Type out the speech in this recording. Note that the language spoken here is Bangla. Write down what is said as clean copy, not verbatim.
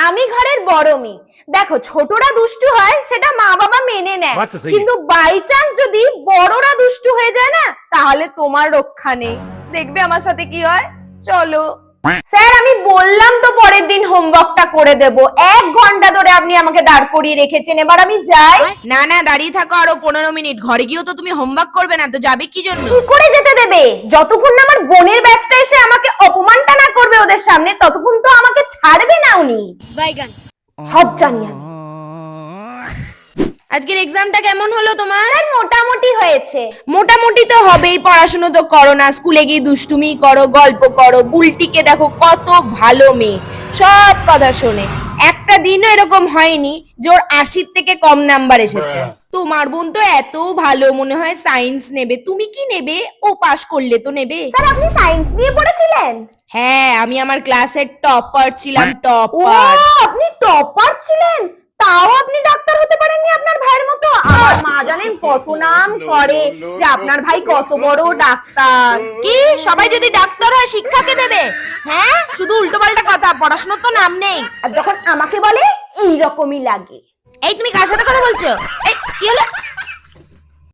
আমি ঘরের বড় মেয়ে, দেখো ছোটরা দুষ্টু হয় সেটা মা বাবা মেনে নেয়, কিন্তু বাই চান্স যদি বড়রা দুষ্টু হয়ে যায় না, তাহলে তোমার রক্ষা নেই। দেখবে আমার সাথে কি হয়। চলো স্যার, আমি বললাম তো পরের দিন হোমওয়ার্কটা করে দেব। 1 ঘন্টা ধরে আপনি আমাকে দাঁড় করিয়ে রেখেছেন, এবার আমি যাই। না না, দাঁড়িয়ে থাকো আরো 15 মিনিট। ঘরে গিয়েও তো তুমি হোমওয়ার্ক করবে না, তো যাবে কি জন্য? কি করে যেতে দেবে? যতক্ষণ না আমার বোনের ব্যাচটা এসে আমাকে অপমানটা না করবে ওদের সামনে, ততক্ষণ তো আমাকে ছাড়বে না উনি। সব জানি আমি। আজকের এক্সামটা কেমন হলো তোমার? স্যার মোটামুটি হয়েছে। মোটামুটি তো হবেই, পড়াশোনা তো করো না, স্কুলে গিয়ে দুষ্টুমি করো, গল্প করো। বুলটিকে দেখো কত ভালো মেয়ে, সব কথা শোনে। একটা দিনও এরকম হয়নি যে ওর 80 থেকে কম নাম্বার এসেছে। তোমার বোন তো এত ভালো, মনে হয় সায়েন্স নেবে। তুমি কি নেবে? ও পাশ করলে তো নেবে। স্যার আপনি সায়েন্স নিয়ে পড়েছিলেন? হ্যাঁ, আমি আমার ক্লাসের টপার ছিলাম, ও টপার। আপনি টপার ছিলেন, তাও আপনি ডাক্তার হতে পারেননি আপনার ভাইয়ের মতো? আমার মা জানেন কত নাম করে যে আপনার ভাই কত বড় ডাক্তার। কি সবাই যদি ডাক্তার হয় শিক্ষাকে দেবে? হ্যাঁ, শুধু উল্টোপাল্টা কথা, পড়াশোনার তো নাম নেই। আর যখন আমাকে বলে এই রকমই লাগে। এই তুমি কার সাথে কথা বলছো? এই কি হলো?